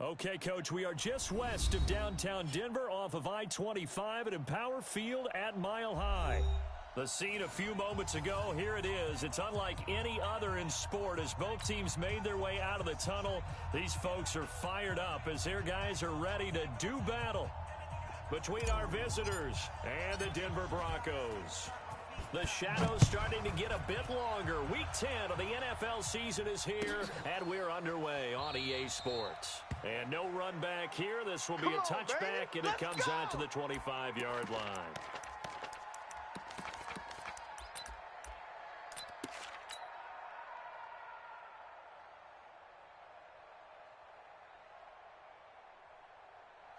Okay, Coach, we are just west of downtown Denver off of I-25 at Empower Field at Mile High. The scene a few moments ago, here it is. It's unlike any other in sport as both teams made their way out of the tunnel. These folks are fired up as their guys are ready to do battle between our visitors and the Denver Broncos. The shadow's starting to get a bit longer. Week 10 of the NFL season is here, and we're underway on EA Sports. And no run back here. This will be a touchback, and it comes out to the 25-yard line.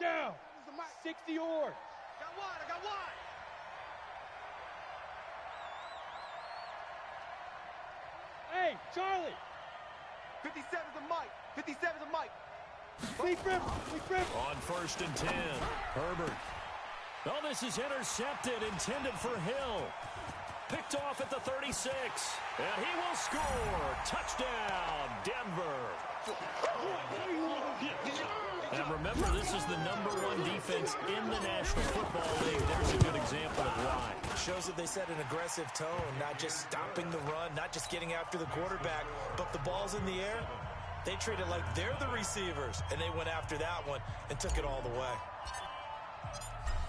Down. 60 yards. I got one. Hey, Charlie. 57's the mic. 57's the mic. Leaf River. On 1st and 10, Herbert. Oh, this is intercepted, intended for Hill. Picked off at the 36. And he will score. Touchdown, Denver. And remember, this is the #1 defense in the National Football League. There's a good example of why. Shows that they set an aggressive tone, not just stopping the run, not just getting after the quarterback, but the ball's in the air. They treat it like they're the receivers, and they went after that one and took it all the way.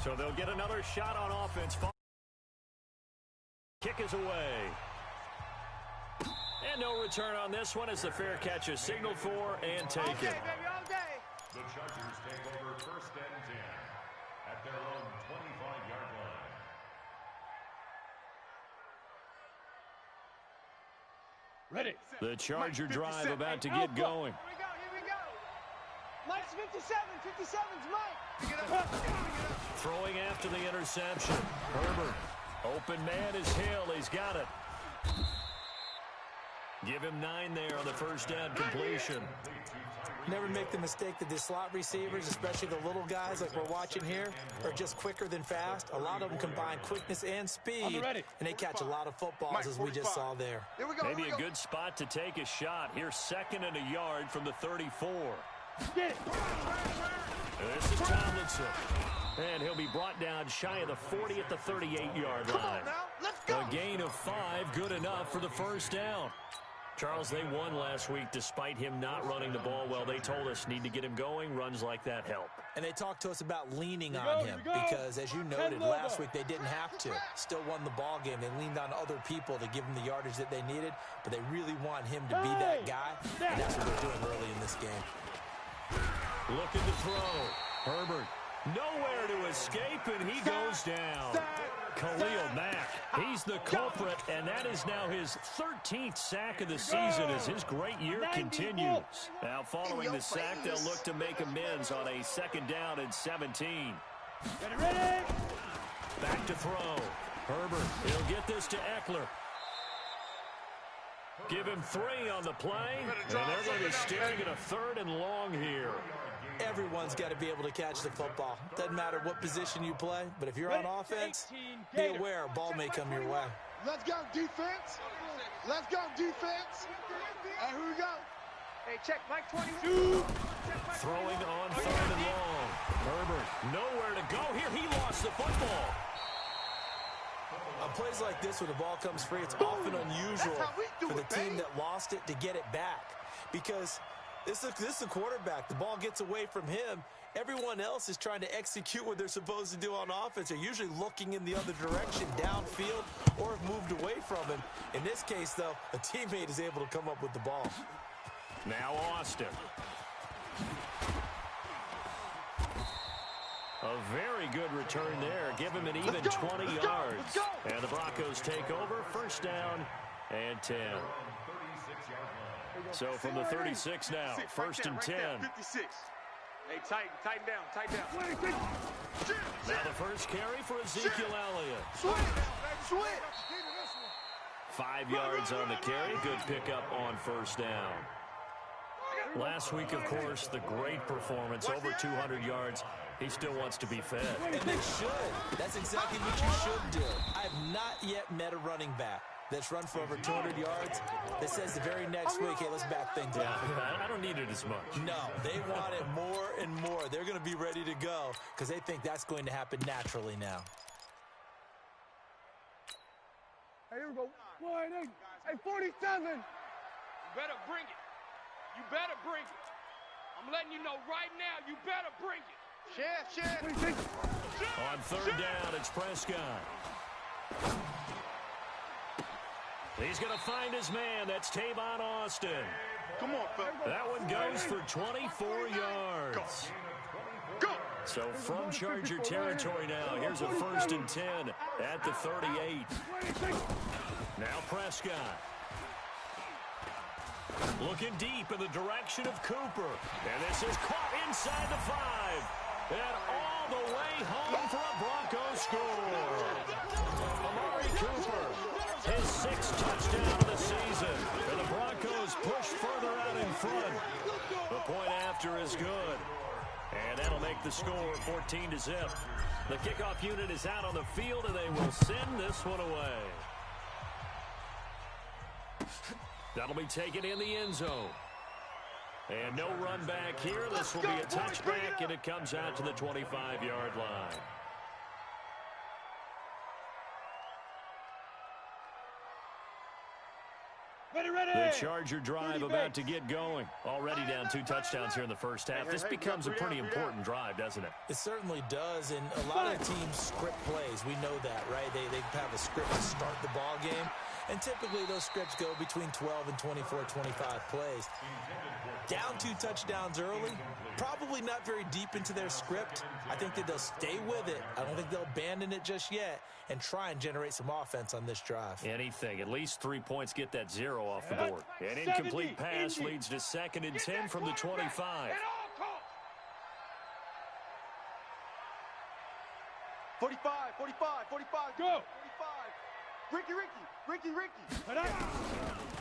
So they'll get another shot on offense. Kick is away. And no return on this one as the fair catch is signaled for and taken. All day, baby, all day. The Chargers take over 1st and 10 at their own 25-yard line. Ready. The Charger drive about to get going. Here we go. Mike's 57. 57's Mike. Pick it up. Throwing after the interception. Herbert. Open man is Hill. He's got it. Give him 9 there on the first down completion. Never make the mistake that the slot receivers, especially the little guys like we're watching here, are just quicker than fast. A lot of them combine quickness and speed, and they catch a lot of footballs as we just saw there. Here we go. Maybe a good spot to take a shot. Here's 2nd and a yard from the 34. Get it. This is Tomlinson. And he'll be brought down shy of the 40 at the 38-yard line. Let's go. A gain of 5, good enough for the first down. Charles, they won last week despite him not running the ball well. They told us need to get him going. Runs like that help. And they talked to us about leaning on him because, as you noted, last week they didn't have to. Still won the ball game. They leaned on other people to give them the yardage that they needed, but they really want him to be that guy, and that's what they're doing early in this game. Looking to throw. Herbert. Nowhere to escape, and he goes down. Khalil Mack, he's the culprit, and that is now his 13th sack of the season as his great year continues. Now, following the sack, they'll look to make amends on a 2nd down and 17. Ready. Back to throw. Herbert, he'll get this to Eckler. Give him 3 on the play, and they're going to be staring at a 3rd and long here. Everyone's got to be able to catch the football. Doesn't matter what position you play, but if you're on offense, be aware a ball may come your way. Let's go, defense. Let's go, defense. Hey, here we go. Hey, check Mike 22. Throwing on 3rd and long. Herbert, nowhere to go here. He lost the football. On plays like this where the ball comes free, it's often unusual for the team that lost it to get it back because this is a quarterback. The ball gets away from him. Everyone else is trying to execute what they're supposed to do on offense. They're usually looking in the other direction, downfield, or have moved away from him. In this case, though, a teammate is able to come up with the ball. Now Austin. A very good return there. Give him an even 20 yards. And the Broncos take over. 1st down and 10. So from the 36 now, 1st and 10. 56. Hey, tighten down. Now the first carry for Ezekiel Elliott. Switch. 5 yards on the carry. Good pickup on 1st down. Last week, of course, the great performance, over 200 yards. He still wants to be fed. And they should. That's exactly what you should do. I have not yet met a running back that's run for over 200 yards that says the very next week, hey, let's back things up. I don't need it as much. No, they want it more and more. They're going to be ready to go because they think that's going to happen naturally now. Hey, here we go. 1, 8. Hey, 47. You better bring it. You better bring it. I'm letting you know right now, you better bring it. Share. On third down, it's Prescott. He's going to find his man. That's Tavon Austin. Come on, Phil. That one goes for 24 yards. Go. So from Charger territory now, here's a 1st and 10 at the 38. Now Prescott. Looking deep in the direction of Cooper. And this is caught inside the 5. And all the way home for a Broncos score. Amari Cooper, his 6th touchdown of the season. And the Broncos push further out in front. The point after is good. And that'll make the score 14-0. The kickoff unit is out on the field, and they will send this one away. That'll be taken in the end zone. And no run back here. This will be a touchback, and it comes out to the 25-yard line. The Charger drive about to get going. Already down 2 touchdowns here in the first half. This becomes a pretty important drive, doesn't it? It certainly does, and a lot of teams script plays. We know that, right? They have a script to start the ball game, and typically those scripts go between 12 and 24, 25 plays. Down 2 touchdowns early, probably not very deep into their script. I think that they'll stay with it. I don't think they'll abandon it just yet and try and generate some offense on this drive. Anything. At least 3 points get that 0 off the board. An incomplete pass leads to 2nd and 10 from the 25. 45. Go. 45. Ricky.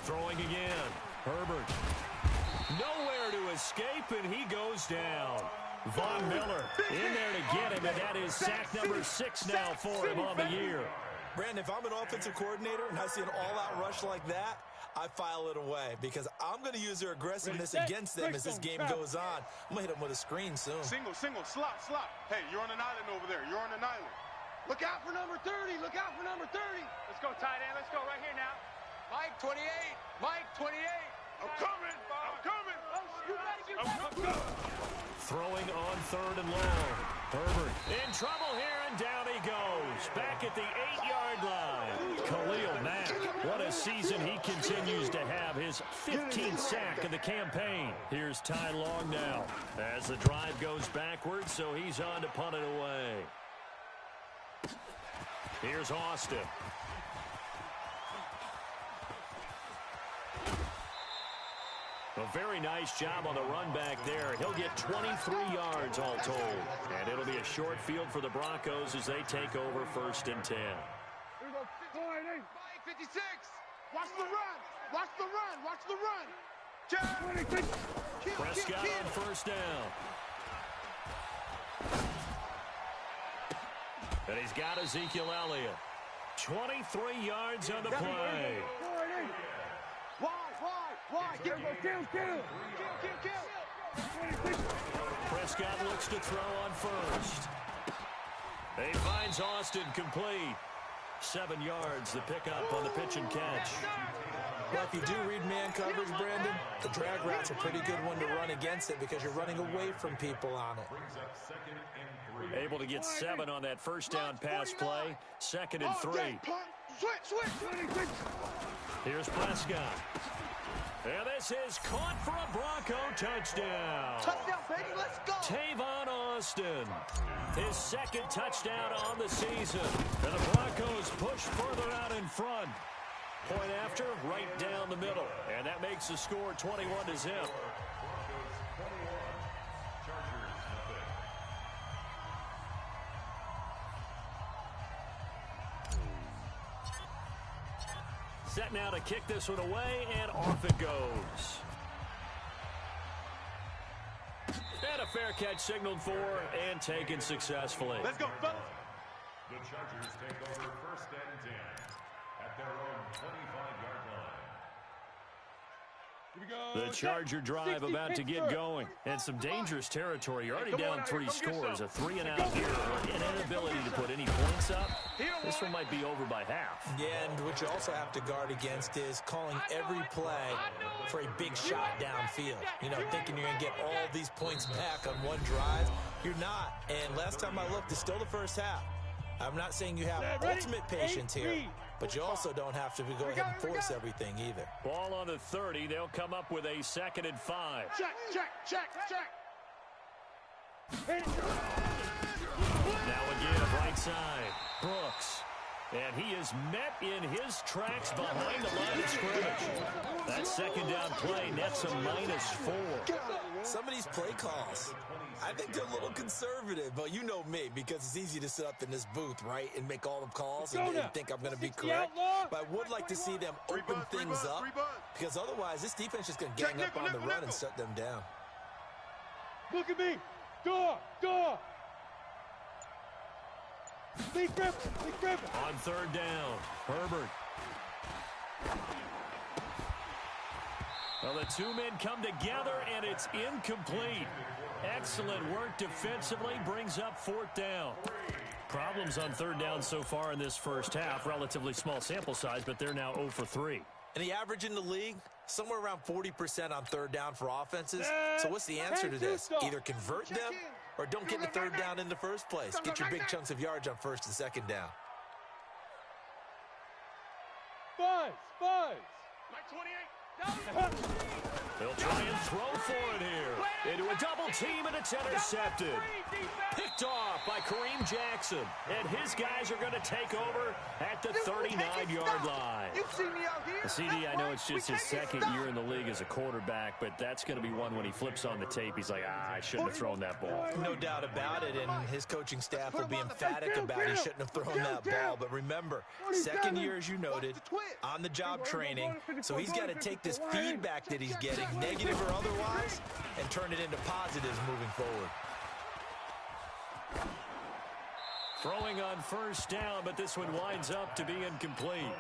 Throwing again. Herbert. Nowhere to escape, and he goes down. Von Miller in there to get him, and that is sack number 6 now for him on the year. Brandon, if I'm an offensive coordinator and I see an all-out rush like that, I file it away because I'm going to use their aggressiveness against them as this game goes on. I'm going to hit them with a screen soon. Single, slot. Hey, you're on an island over there. Look out for number 30. Let's go, tight end. Let's go right here now. Mike 28. I'm coming. Throwing on 3rd and long. Herbert in trouble here, and down he goes. Back at the 8-yard line. Khalil Mack, what a season he continues to have. His 15th sack of the campaign. Here's Ty Long now as the drive goes backwards, so he's on to punt it away. Here's Austin. A very nice job on the run back there. He'll get 23 yards all told. And it'll be a short field for the Broncos as they take over 1st and 10. Here we go. 56. Watch the run. 26. Prescott on 1st down. And he's got Ezekiel Elliott. 23 yards on the play. Why? Kill. Prescott looks to throw on 1st. He finds Austin complete. 7 yards, the pickup on the pitch and catch. Well, if you do read man coverage, Brandon, the drag route's a pretty good one to run against it because you're running away from people on it. Able to get 7 on that 1st down pass play. 2nd and 3. Switch. Here's Prescott. And this is caught for a Bronco touchdown. Touchdown, baby, let's go. Tavon Austin. His 2nd touchdown on the season. And the Broncos push further out in front. Point after, right down the middle. And that makes the score 21-0. Set now to kick this one away, and off it goes. And a fair catch signaled for and taken successfully. Let's go, fellas. The Chargers take over 1st and 10 at their own 20. The Charger drive about to get going. And some dangerous territory. You're already down 3 scores. A 3-and-out here. An inability to put any points up. This one might be over by half. Yeah, and what you also have to guard against is calling every play for a big shot downfield. You know, thinking you're going to get all these points back on one drive. You're not. And last time I looked, it's still the first half. I'm not saying you have ultimate patience here, but you also don't have to go ahead and force everything either. Ball on the 30. They'll come up with a 2nd and 5. Check. Now again, right side. Brooks. And he is met in his tracks behind the line of scrimmage. That 2nd down play nets a -4. Some of these play calls, I think they're a little conservative, but you know me, because it's easy to sit up in this booth, right, and make all the calls and think I'm going to be correct. But I would like to see them open things up, because otherwise this defense is going to gang up on the run and shut them down. Look at me. Door. Lee Griffin. On 3rd down, Herbert. Well, the two men come together, and it's incomplete. Excellent work defensively, brings up 4th down. Problems on 3rd down so far in this first half. Relatively small sample size, but they're now 0 for 3. And the average in the league, somewhere around 40% on 3rd down for offenses. So what's the answer to this? Either convert them or don't get the 3rd down in the first place. Get your big chunks of yards on 1st and 2nd down. Buzz. Mike 28. They'll try and throw for it here. Into a double team, and it's intercepted. Picked off by Kareem Jackson. And his guys are going to take over at the 39-yard line. The CD, I know it's just his 2nd year in the league as a quarterback, but that's going to be one when he flips on the tape. He's like, I shouldn't have thrown that ball. No doubt about it, and his coaching staff will be emphatic about he shouldn't have thrown that ball. But remember, 2nd year, as you noted, on-the-job training, so he's got to take this feedback that he's getting, negative or otherwise, and turn it into positives moving forward. Throwing on 1st down, but this one winds up to be incomplete.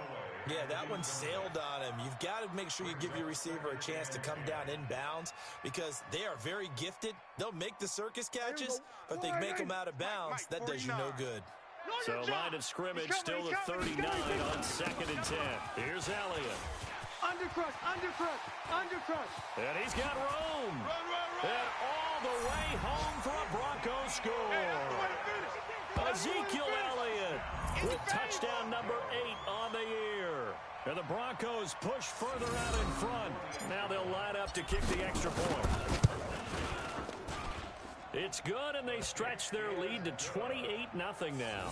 Yeah, that one sailed on him. You've got to make sure you give your receiver a chance to come down inbounds because they are very gifted. They'll make the circus catches, but they make them out of bounds. That does you no good. So line of scrimmage still the 39 on 2nd and 10. Here's Elliott. Undercrush. And he's got room. And all the way home for a Broncos score. Ezekiel Elliott with touchdown number 8 on the year. And the Broncos push further out in front. Now they'll line up to kick the extra point. It's good, and they stretch their lead to 28-0 now.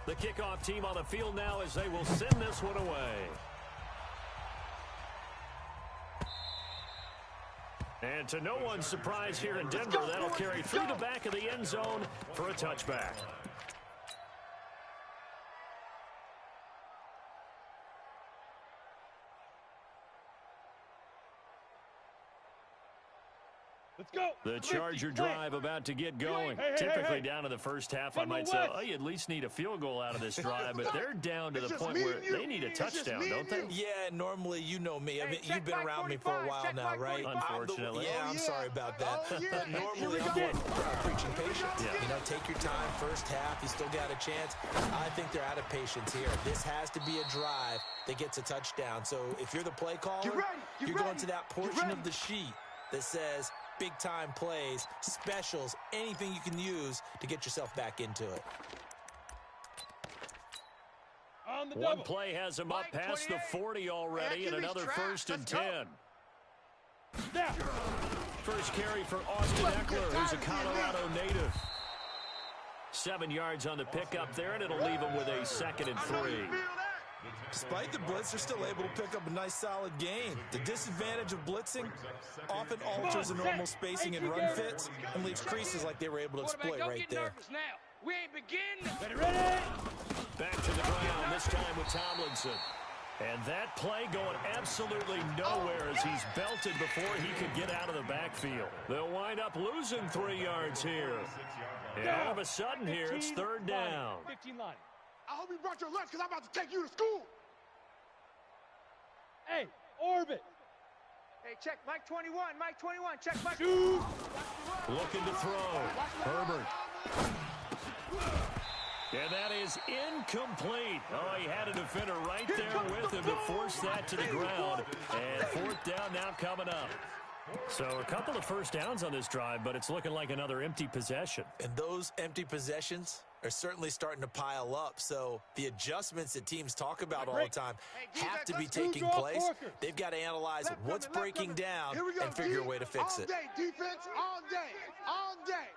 The kickoff team on the field now as they will send this one away. And to no one's surprise here in Denver, that'll carry through the back of the end zone for a touchback. Let's go. The Charger drive about to get going. Typically down in the first half, I might say, oh, you at least need a field goal out of this drive, but they're down to the point where they need a touchdown, don't they? Yeah, normally, you know me. I mean, you've been around me for a while now, right? Unfortunately. I'm sorry about that. But normally, I'm preaching patience. Yeah. You know, take your time, first half, you still got a chance. I think they're out of patience here. This has to be a drive that gets a touchdown. So if you're the play caller, you're going to that portion of the sheet that says big-time plays, specials, anything you can use to get yourself back into it. One play has him up past the 40 already, and another 1st and 10. First carry for Austin Eckler, who's a Colorado native. 7 yards on the pickup there, and it'll leave him with a 2nd and 3. Despite the blitz, they're still able to pick up a nice, solid gain. The disadvantage of blitzing often alters the normal spacing and run fits and leaves creases like they were able to exploit right there. We ain't beginning. Ready? Back to the ground, this time with Tomlinson. And that play going absolutely nowhere as he's belted before he could get out of the backfield. They'll wind up losing 3 yards here. And all of a sudden here, it's third down. 15 line. I hope you brought your lunch because I'm about to take you to school. Hey, orbit. Hey, check Mike 21. Mike 21. Check Mike. Shoot. Looking to throw. Herbert. And that is incomplete. Oh, he had a defender right there with him to force that to the ground. And fourth down now coming up. So a couple of first downs on this drive, but it's looking like another empty possession. And those empty possessions are certainly starting to pile up. So the adjustments that teams talk about all the time have to be taking place. They've got to analyze what's breaking down and figure a way to fix it. All day, defense, all day, all day.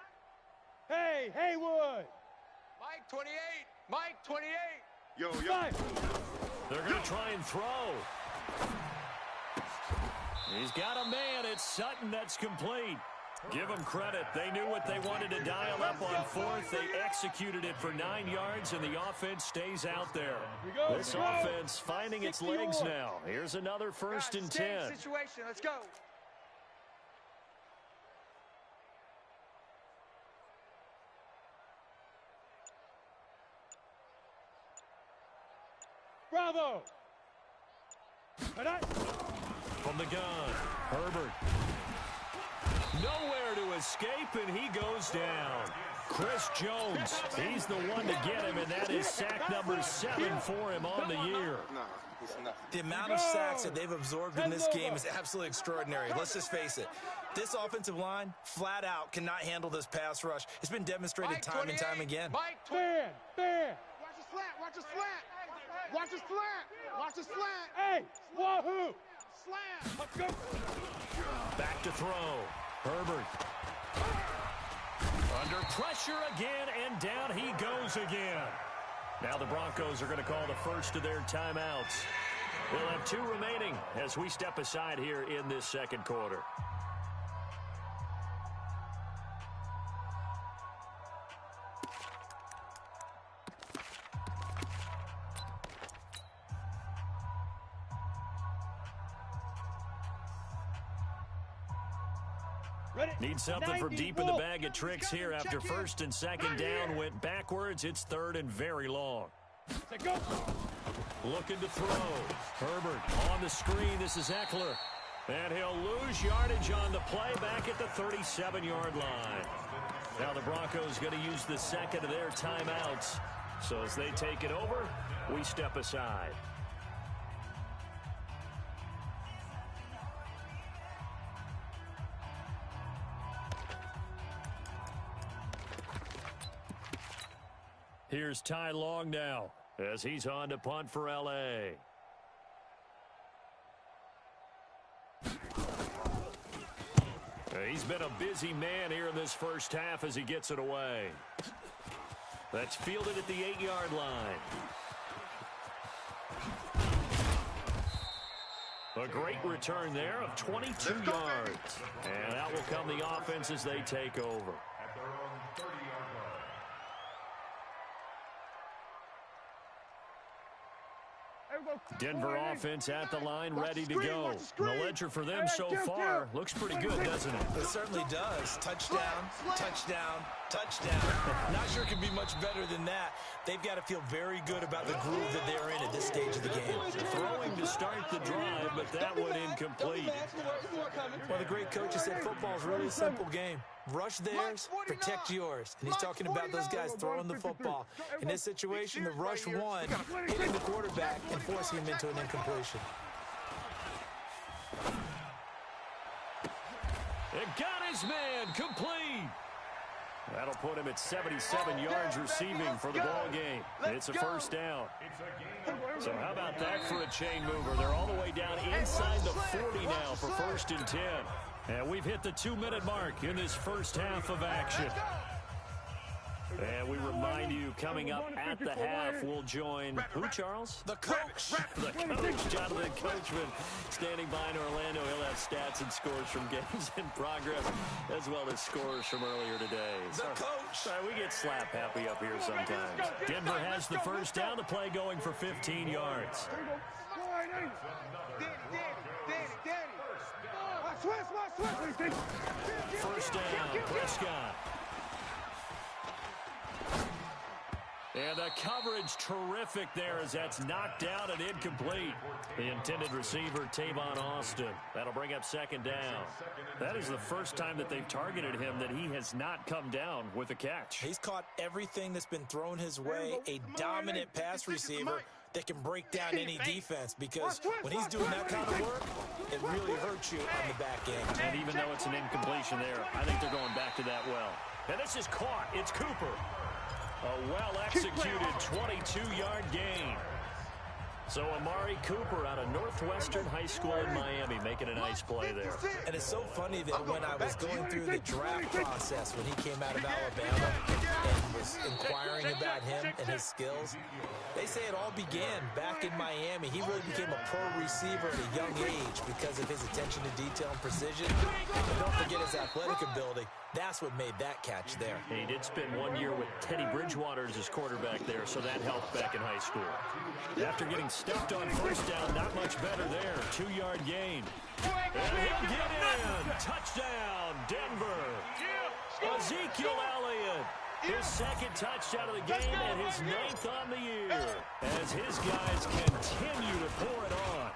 Hey, Haywood. Mike 28. Mike 28. Yo. They're going to try and throw. He's got a man. It's Sutton that's complete. Give them credit. They knew what they wanted to dial up on fourth. They executed it for 9 yards, and the offense stays out there. This offense finding its legs now. Here's another 1st and 10. Situation. Let's go. Bravo. From the gun, Herbert. Nowhere to escape, and he goes down. Chris Jones, he's the one to get him, and that is sack number 7 for him on the year. The amount of sacks that they've absorbed in this game is absolutely extraordinary. Let's just face it. This offensive line, flat out, cannot handle this pass rush. It's been demonstrated time and time again. Fan. Watch the slant, watch the slant. Watch the slant, watch the slant. Hey, wahoo. Slant. Let's go. Back to throw. Herbert. Under pressure again, and down he goes again. Now the Broncos are going to call the first of their timeouts. We'll have 2 remaining as we step aside here in this second quarter. Need something from deep in the bag of tricks here after 1st and 2nd down went backwards. It's 3rd and very long. Looking to throw. Herbert on the screen. This is Eckler. And he'll lose yardage on the play back at the 37-yard line. Now the Broncos going to use the second of their timeouts. So as they take it over, we step aside. Here's Ty Long now as he's on to punt for L.A. He's been a busy man here in this first half as he gets it away. That's fielded at the 8-yard line. A great return there of 22 yards. And out will come the offense as they take over. At their own 30-yard line. Denver offense at the line, ready to go. The ledger for them so far looks pretty good, doesn't it? It certainly does. Touchdown, touchdown, touchdown. Not sure it could be much better than that. They've got to feel very good about the groove that they're in at this stage of the game. Throwing to start the drive, but that one incomplete. Well, the great coach has said football is really a simple game. Rush theirs, protect yours. And he's talking about those guys throwing the football. In this situation, the rush won, hitting the quarterback and forcing him into an incompletion. It got his man complete. That'll put him at 77 yards receiving for the ball game. It's a first down. So how about that for a chain mover? They're all the way down inside the 40 now for 1st and 10. And we've hit the 2-minute mark in this first half of action. And we remind you, coming up at the half, we'll join who, Charles? The coach. The coach, Jonathan Coachman, standing by in Orlando. He'll have stats and scores from games in progress, as well as scores from earlier today. The coach. We get slap happy up here sometimes. Denver has the first down. The play going for 15 yards. First down, Prescott. And the coverage terrific there as that's knocked down and incomplete. The intended receiver, Tavon Austin. That'll bring up second down. That is the first time that they've targeted him that he has not come down with a catch. He's caught everything that's been thrown his way. A dominant pass receiver that can break down any defense, because when he's doing that kind of work, it really hurts you on the back end. And even though it's an incompletion there, I think they're going back to that well. And this is caught. It's Cooper. A well-executed 22-yard gain. So Amari Cooper out of Northwestern High School in Miami making a nice play there. And it's so funny that when I was going through the draft process when he came out of Alabama and was inquiring about him and his skills, they say it all began back in Miami. He really became a pro receiver at a young age because of his attention to detail and precision. And don't forget his athletic ability. That's what made that catch there. He did spend 1 year with Teddy Bridgewater as his quarterback there, so that helped back in high school. After getting stuffed on first down, not much better there. 2-yard gain. And he'll get in. Touchdown, Denver. Ezekiel Elliott. His second touchdown of the game and his 9th on the year as his guys continue to pour it on.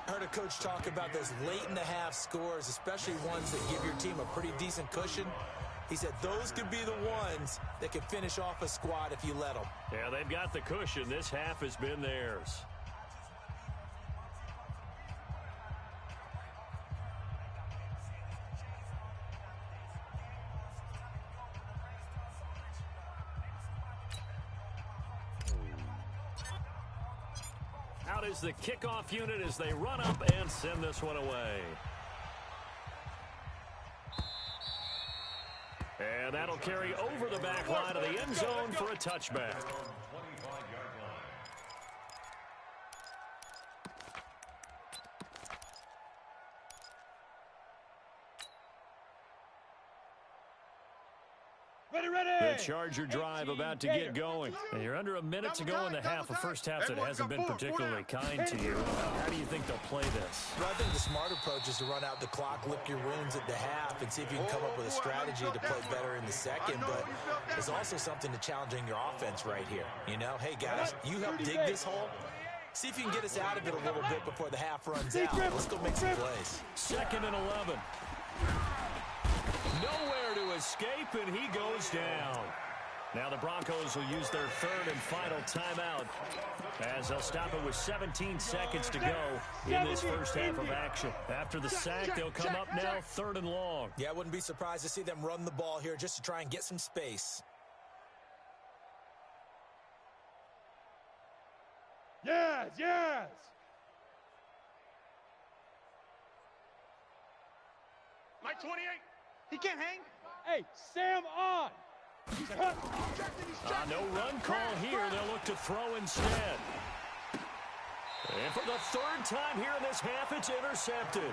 I heard a coach talk about those late-in-the-half scores, especially ones that give your team a pretty decent cushion. He said those could be the ones that can finish off a squad if you let them. Yeah, they've got the cushion. This half has been theirs. Out is the kickoff unit as they run up and send this one away. And that'll carry over the back line of the end zone for a touchback. The Charger drive about to get going. And you're under a minute to go in the half, a first half that hasn't been particularly kind to you. How do you think they'll play this? Well, I think the smart approach is to run out the clock, lick your wounds at the half, and see if you can come up with a strategy to play better in the second. But there's also something to challenging your offense right here. You know, hey, guys, you help dig this hole. See if you can get us out of it a little bit before the half runs out. Let's go make some plays. 2nd and 11. Nowhere to escape, and he goes down. Now the Broncos will use their 3rd and final timeout as they'll stop it with 17 seconds to go in this first half of action. After the sack, they'll come up now 3rd and long. Yeah, I wouldn't be surprised to see them run the ball here just to try and get some space. Yes, yes. Mike 28. He can't hang. Hey, Sam on. He's cut. No run call here. They'll look to throw instead. And for the 3rd time here in this half, it's intercepted.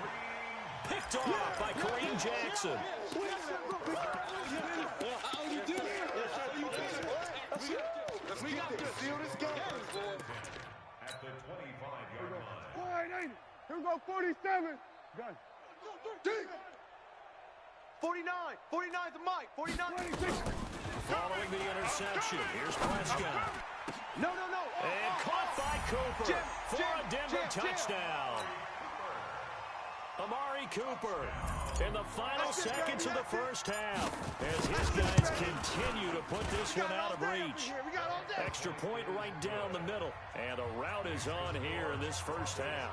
Picked off by Kareem Jackson. We got to seal this game. At the 25-yard line. Here we go, 47. Gun. 49. 49 to Mike. 49. 26. Following the interception, here's Prescott. No. And caught by Cooper for a Denver touchdown. Amari Cooper in the final seconds of the first half as his guys continue to put this one out of reach. Extra point right down the middle, and the route is on here in this first half.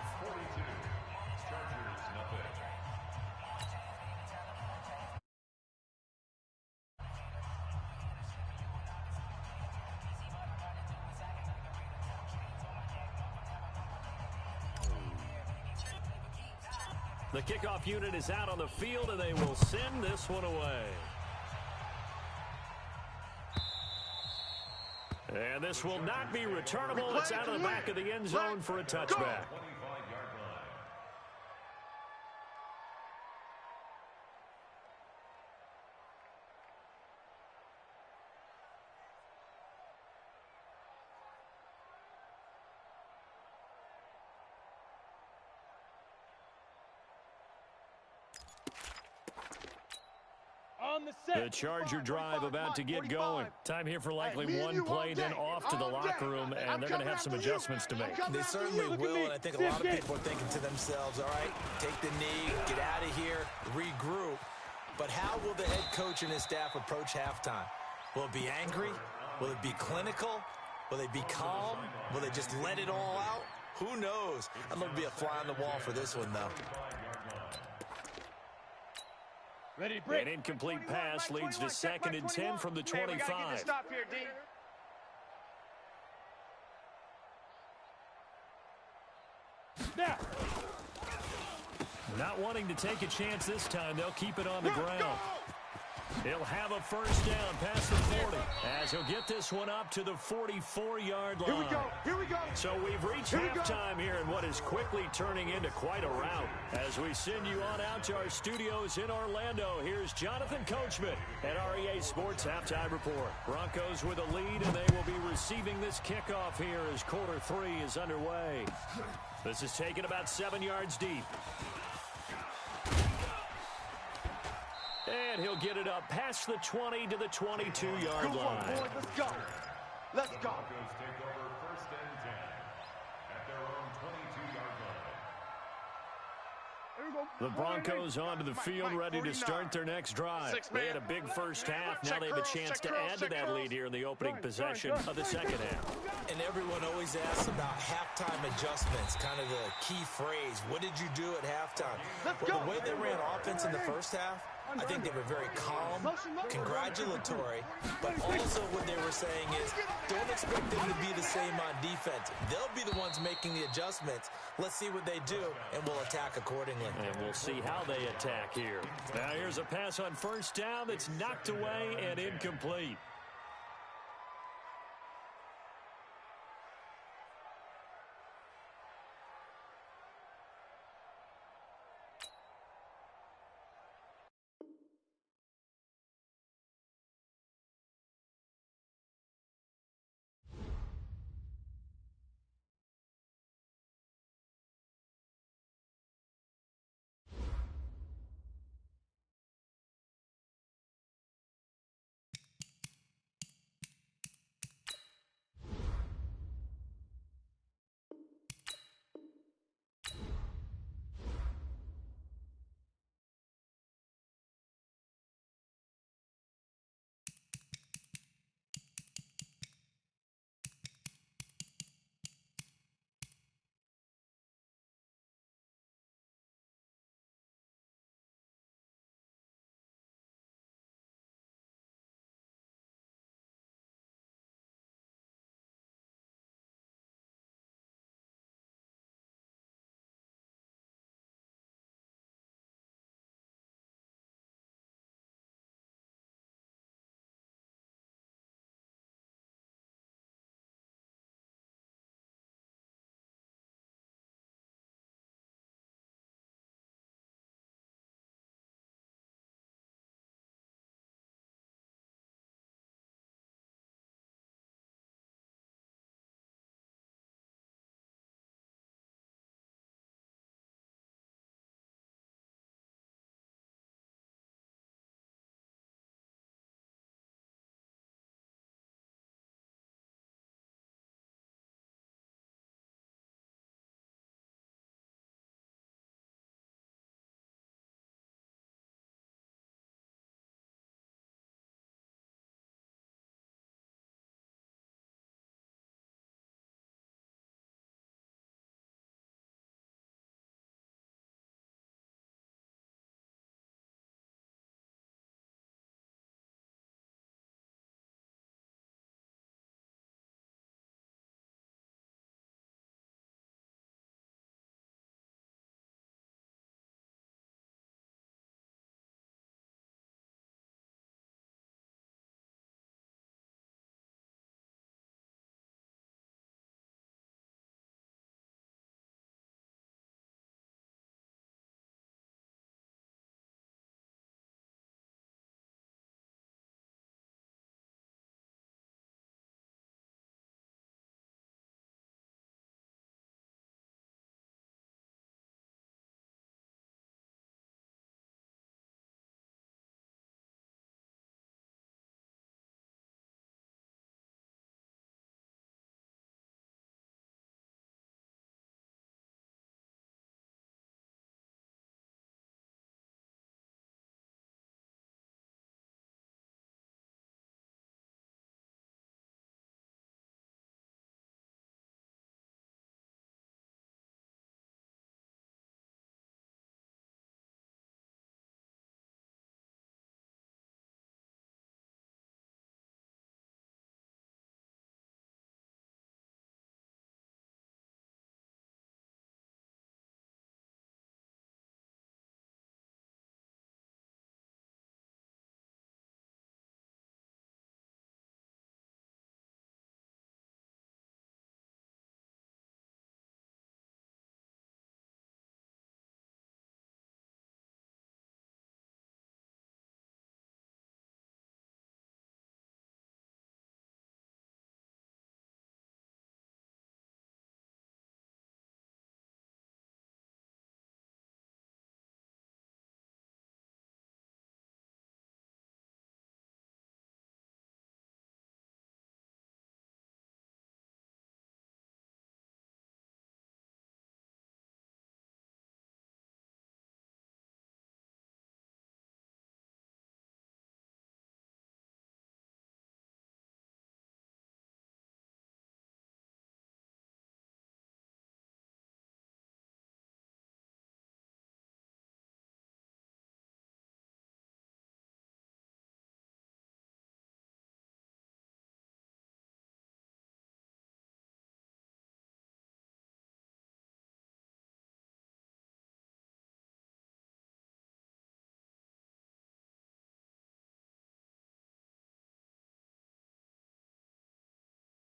The kickoff unit is out on the field, and they will send this one away. And this will not be returnable. It's out of the back of the end zone for a touchback. The Charger drive about to get going. Time here for likely one play, then off to the locker room, and they're going to have some adjustments to make. They certainly will, and I think a lot of people are thinking to themselves, all right, take the knee, get out of here, regroup. But how will the head coach and his staff approach halftime? Will it be angry? Will it be clinical? Will they be calm? Will they just let it all out? Who knows? I'd love to be a fly on the wall for this one, though. An incomplete pass leads to 2nd and 10 from the 25. Stop here, D. Not wanting to take a chance this time, they'll keep it on the ground. He'll have a first down past the 40 as he'll get this one up to the 44-yard line. Here we go. So we've reached halftime here in what is quickly turning into quite a rout. As we send you on out to our studios in Orlando, here's Jonathan Coachman at REA Sports Halftime Report. Broncos with a lead, and they will be receiving this kickoff here as quarter 3 is underway. This is taken about 7 yards deep. And he'll get it up past the 20 to the 22-yard line. Boy, let's go. Let's go. Broncos take over 1st and 10 at their own 22-yard line. The Broncos onto the field, ready to start their next drive. They had a big first half. Now they have a chance to add to that lead here in the opening possession of the second half. And everyone always asks about halftime adjustments, kind of the key phrase. What did you do at halftime? Well, the way they ran offense in the first half, I think they were very calm, congratulatory, but also what they were saying is don't expect them to be the same on defense. They'll be the ones making the adjustments. Let's see what they do, and we'll attack accordingly. And we'll see how they attack here. Now here's a pass on first down that's knocked away and incomplete.